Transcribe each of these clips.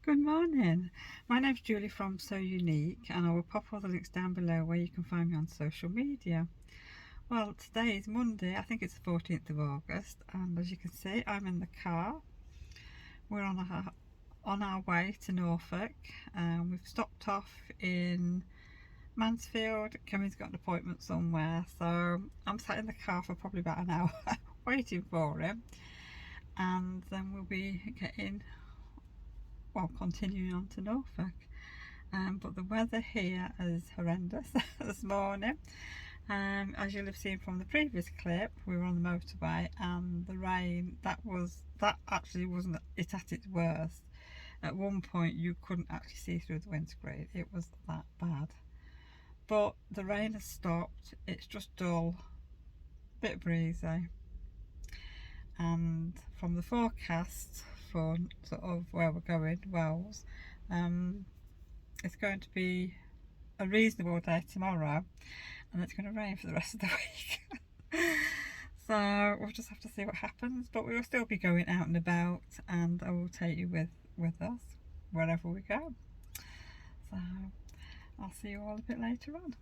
Good morning. My name's Julie from So Unique, and I will pop all the links down below where you can find me on social media. Well, today is Monday, I think it's the 14th of August, and as you can see, I'm in the car. We're on our way to Norfolk. We've stopped off in Mansfield. Kimmy's got an appointment somewhere, so I'm sat in the car for probably about an hour waiting for him, and then we'll be continuing on to Norfolk. But the weather here is horrendous this morning. As you'll have seen from the previous clip, we were on the motorway, and the rain, that actually wasn't it at its worst. At one point you couldn't actually see through the windscreen. It was that bad. But the rain has stopped. It's just dull, bit breezy, and from the forecast for sort of where we're going, Wells, it's going to be a reasonable day tomorrow, and it's going to rain for the rest of the week. So we'll just have to see what happens, but we will still be going out and about, and I will take you with us wherever we go. So I'll see you all a bit later on.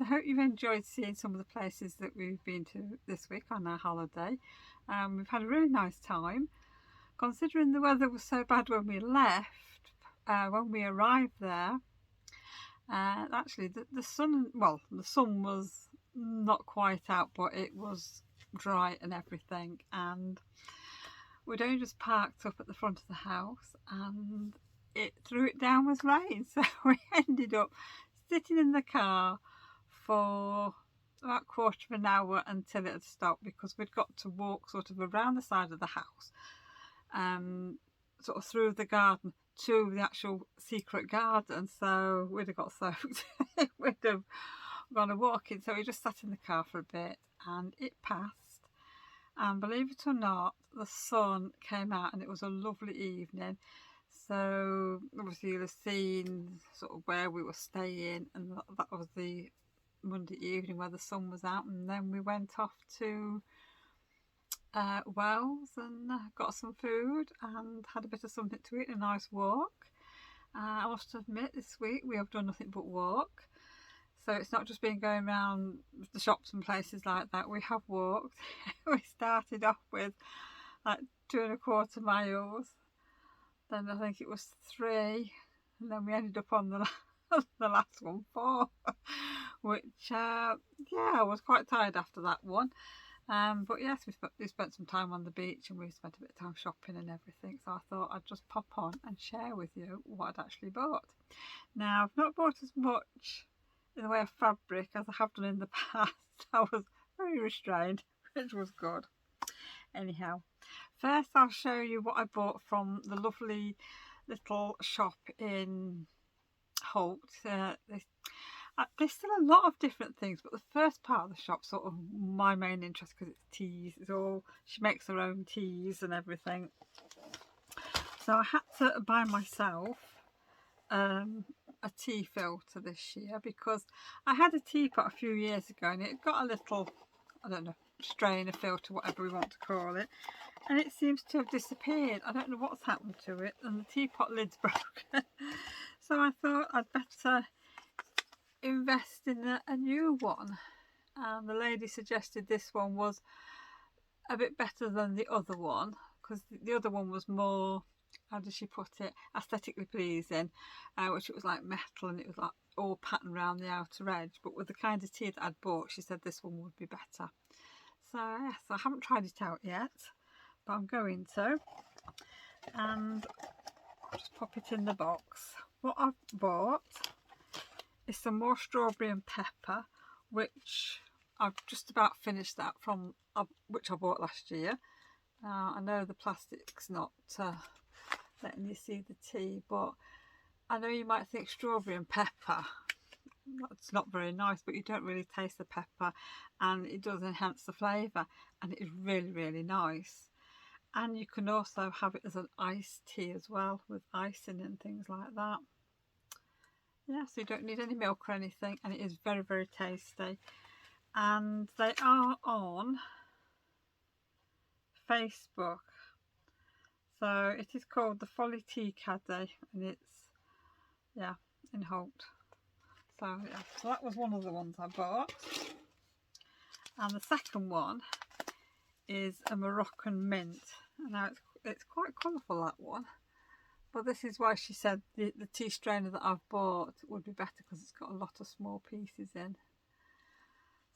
I hope you've enjoyed seeing some of the places that we've been to this week on our holiday. We've had a really nice time, considering the weather was so bad when we left. When we arrived there, actually the sun, well, the sun was not quite out, but it was dry and everything, and we'd only just parked up at the front of the house and it threw it down with rain, so we ended up sitting in the car for about a quarter of an hour until it had stopped, because we'd got to walk sort of around the side of the house, sort of through the garden to the actual secret garden, so we'd have got soaked. We'd have gone a walking, so we just sat in the car for a bit and it passed, and believe it or not, the sun came out and it was a lovely evening. So obviously you'll have seen sort of where we were staying, and that was the Monday evening where the sun was out, and then we went off to Wells and got some food and had a bit of something to eat, a nice walk. I must admit, this week we have done nothing but walk, so it's not just been going around the shops and places like that. We have walked. We started off with like 2.25 miles, then I think it was 3, and then we ended up on the last one, 4, which yeah, I was quite tired after that one. But yes, we spent some time on the beach and we spent a bit of time shopping and everything, so I thought I'd just pop on and share with you what I'd actually bought. Now, I've not bought as much in the way of fabric as I have done in the past. I was very restrained, which was good. Anyhow, first I'll show you what I bought from the lovely little shop in Holt. There's still a lot of different things, but the first part of the shop, sort of my main interest, because it's teas. It's all, she makes her own teas and everything. So I had to buy myself a tea filter this year, because I had a teapot a few years ago and it got a little, I don't know, strainer, filter, whatever we want to call it, and it seems to have disappeared. I don't know what's happened to it, and the teapot lid's broken. So I thought I'd better invest in a new one, and the lady suggested this one was a bit better than the other one, because the other one was more, how does she put it, aesthetically pleasing, which it was like metal and it was like all patterned around the outer edge, but with the kind of tea that I'd bought, she said this one would be better. So yes, I haven't tried it out yet, but I'm going to, and I'll just pop it in the box. What I've bought is some more strawberry and pepper, which I've just about finished that from, which I bought last year. I know the plastic's not letting you see the tea, but I know you might think strawberry and pepper, that's not very nice, but you don't really taste the pepper, and it does enhance the flavour, and it is really, really nice. And you can also have it as an iced tea as well, with icing and things like that. Yeah, so you don't need any milk or anything, and it is very, very tasty. And they are on Facebook. So it is called the Folly Tea Caddy, and it's, yeah, in Holt. So yeah, so that was one of the ones I bought. And the second one is a Moroccan mint. Now it's quite colourful, that one. But this is why she said the tea strainer that I've bought would be better, because it's got a lot of small pieces in.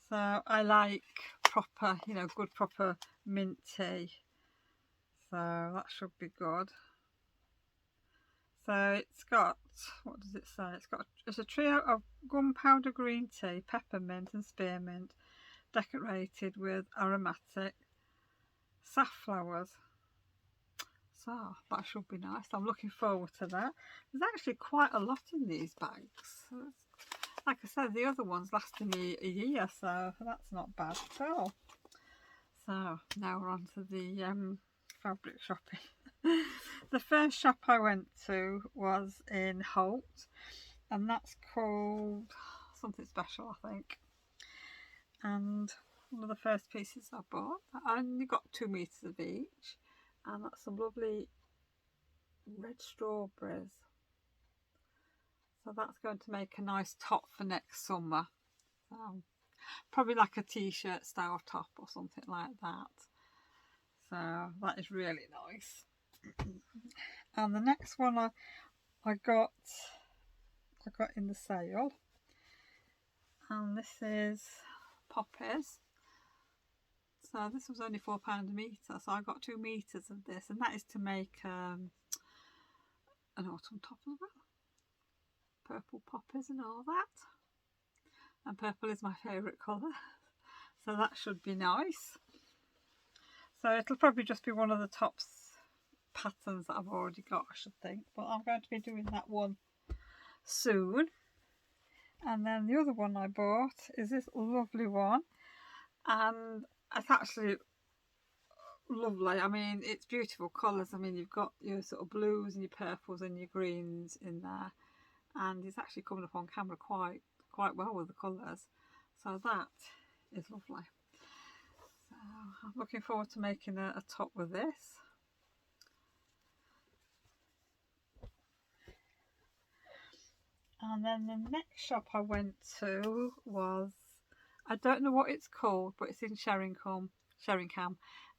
So I like proper, you know, good proper mint tea. So that should be good. So it's got, what does it say? It's a trio of gunpowder green tea, peppermint and spearmint, decorated with aromatic safflowers. So that should be nice. I'm looking forward to that. There's actually quite a lot in these bags. Like I said, the other ones lasted me a year, so that's not bad at all. So now we're on to the fabric shopping. The first shop I went to was in Holt, and that's called something special, I think. And one of the first pieces I bought, I only got 2 meters of each, and that's some lovely red strawberries. So that's going to make a nice top for next summer. So probably like a t-shirt style top or something like that. So that is really nice. And the next one I got in the sale, and this is poppies. So this was only £4 a metre, so I got 2 metres of this, and that is to make an autumn top as well. Purple poppies and all that. And purple is my favourite colour, so that should be nice. So it'll probably just be one of the tops patterns that I've already got, I should think, but I'm going to be doing that one soon. And then the other one I bought is this lovely one, and it's actually lovely. I mean, it's beautiful colours. I mean, you've got your sort of blues and your purples and your greens in there, and it's actually coming up on camera quite well with the colours, so that is lovely. So I'm looking forward to making a top with this. And then the next shop I went to was, I don't know what it's called, but it's in Sheringham,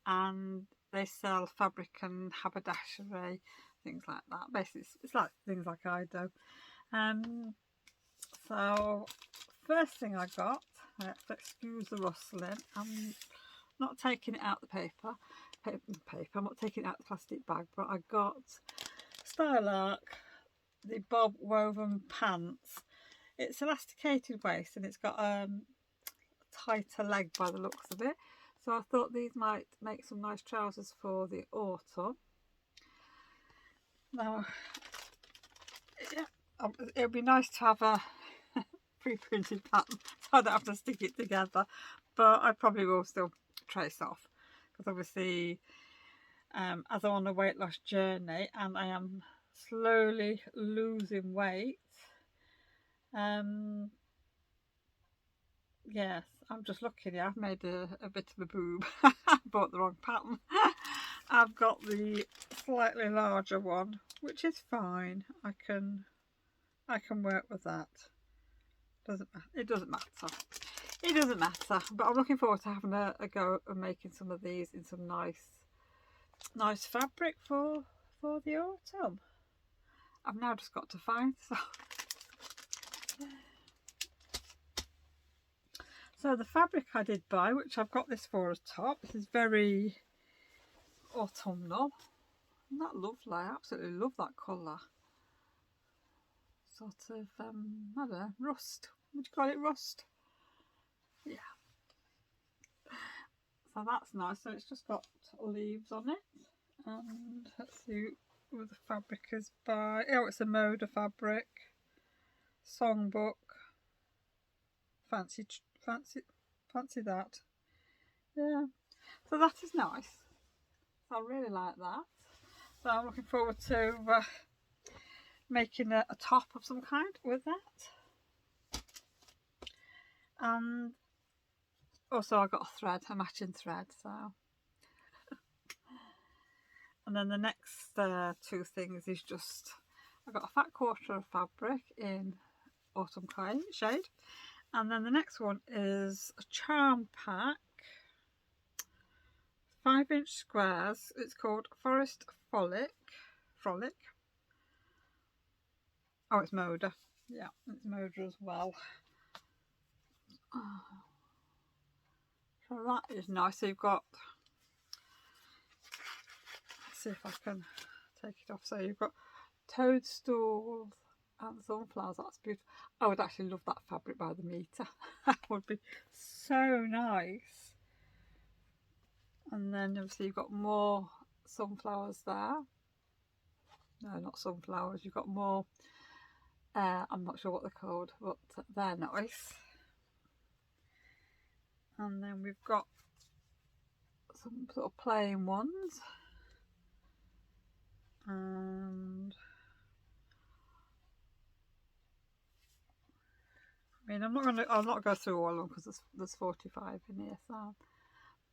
and they sell fabric and haberdashery, things like that. Basically it's like things like I do. So first thing I got, excuse the rustling, I'm not taking it out the paper, I'm not taking it out the plastic bag, but I got Stylark, the bob woven pants. It's elasticated waist and it's got a tighter leg by the looks of it, so I thought these might make some nice trousers for the autumn. Now, yeah, it would be nice to have a pre-printed pattern so I don't have to stick it together, but I probably will still trace off, because obviously as I'm on a weight loss journey and I am slowly losing weight, yes, I'm just looking here, I've made a bit of a boob. I bought the wrong pattern. I've got the slightly larger one, which is fine. I can work with that. It doesn't matter, but I'm looking forward to having a go at making some of these in some nice fabric for the autumn. I've now just got to find some. So the fabric I did buy, which I've got this for a top, this is very autumnal. Isn't that lovely? I absolutely love that colour. Sort of, I don't know, rust. Would you call it rust? Yeah. So that's nice. So it's just got leaves on it. And let's see who the fabric is by. Oh, it's a Moda fabric. Songbook. Fancy that. Yeah. So that is nice. So I really like that. So I'm looking forward to making a top of some kind with that. And also I got a matching thread, so. And then the next 2 things is just, I got a fat quarter of fabric in autumn shade, and then the next one is a charm pack, 5-inch squares. It's called Forest Frolic. Oh, it's Moda. Yeah, it's Moda as well. So that is nice. So you've got, let's see if I can take it off. So you've got toadstools and sunflowers. That's beautiful. I would actually love that fabric by the metre. That would be so nice. And then obviously you've got more sunflowers there. No, not sunflowers. You've got more, I'm not sure what they're called, but they're nice. And then we've got some sort of plain ones. And I mean, I'll not go through all of them because there's 45 in here, so.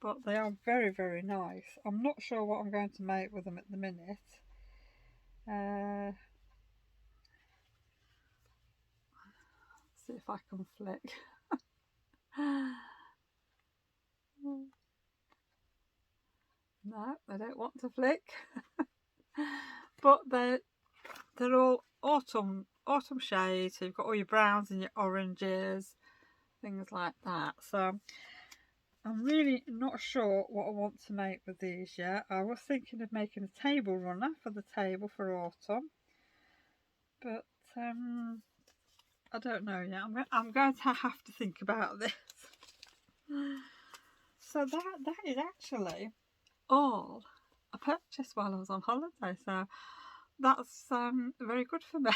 But they are very, very nice. I'm not sure what I'm going to make with them at the minute. See if I can flick. No, they don't want to flick. But they're all autumn shades. So you've got all your browns and your oranges, things like that. So I'm really not sure what I want to make with these yet. I was thinking of making a table runner for the table for autumn, but I don't know yet. I'm going to have to think about this. So that is actually all I purchased while I was on holiday. So that's very good for me.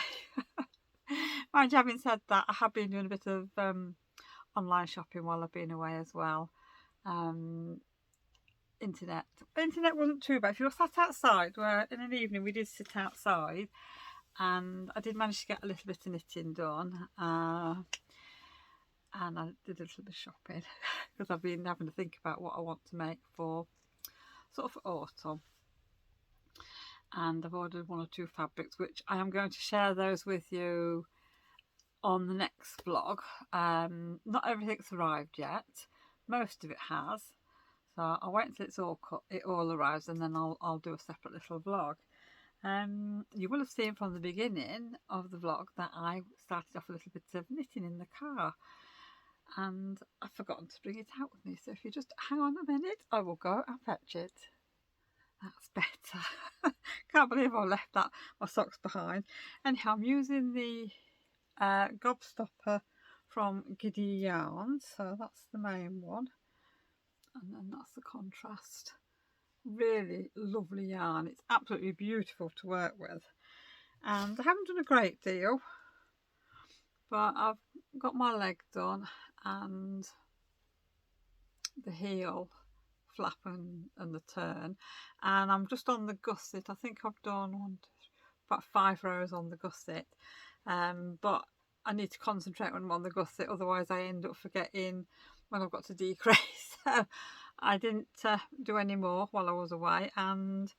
Mind you, having said that, I have been doing a bit of online shopping while I've been away as well. Internet wasn't too bad. If you're sat outside, where in an evening we did sit outside, and I did manage to get a little bit of knitting done, and I did a little bit of shopping because I've been having to think about what I want to make for sort of autumn. And I've ordered 1 or 2 fabrics, which I am going to share those with you on the next vlog. Not everything's arrived yet. Most of it has. So I'll wait until it's all cut, it all arrives, and then I'll do a separate little vlog. You will have seen from the beginning of the vlog that I started off a little bit of knitting in the car, and I've forgotten to bring it out with me. So if you just hang on a minute, I will go and fetch it. That's better. Can't believe I left my socks behind. Anyhow, I'm using the gobstopper from Giddy Yarns, so that's the main one, and then that's the contrast. Really lovely yarn. It's absolutely beautiful to work with, and I haven't done a great deal, but I've got my leg done and the heel flap and the turn, and I'm just on the gusset. I think I've done about 5 rows on the gusset, but I need to concentrate when I'm on the gusset, otherwise I end up forgetting when I've got to decrease. So I didn't do any more while I was away, and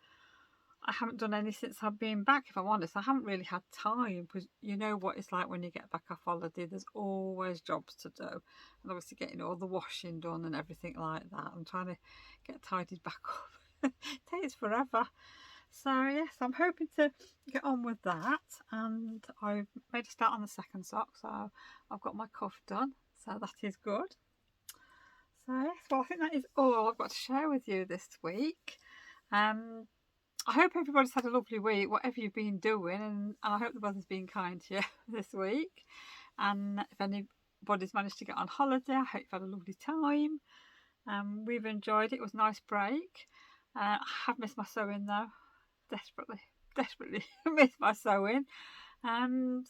I haven't done any since I've been back, if I'm honest. I haven't really had time, because you know what it's like when you get back off holiday. There's always jobs to do, and obviously getting all the washing done and everything like that. I'm trying to get tidied back up. It takes forever. So yes, I'm hoping to get on with that, and I've made a start on the second sock, so I've got my cuff done, so that is good. So yes, well, I think that is all I've got to share with you this week. I hope everybody's had a lovely week, whatever you've been doing, and I hope the weather's been kind to you this week. And if anybody's managed to get on holiday, I hope you've had a lovely time. We've enjoyed it. It was a nice break. I have missed my sewing though, desperately missed my sewing. So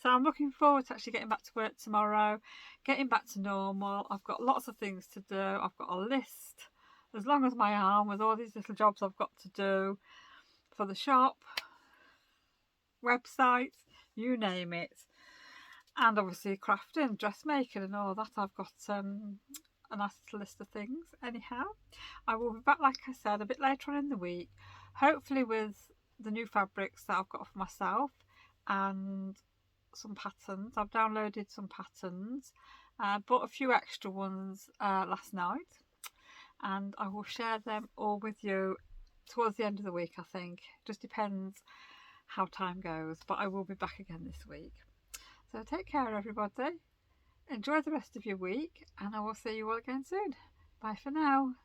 I'm looking forward to actually getting back to work tomorrow, getting back to normal. I've got lots of things to do. I've got a list as long as my arm with all these little jobs I've got to do for the shop, website, you name it. And obviously crafting, dressmaking and all that. I've got a nice little list of things. Anyhow, I will be back, like I said, a bit later on in the week, hopefully with the new fabrics that I've got for myself and some patterns. I've downloaded some patterns, bought a few extra ones last night, and I will share them all with you towards the end of the week, I think. Just depends how time goes, but I will be back again this week. So take care, everybody. Enjoy the rest of your week, and I will see you all again soon. Bye for now.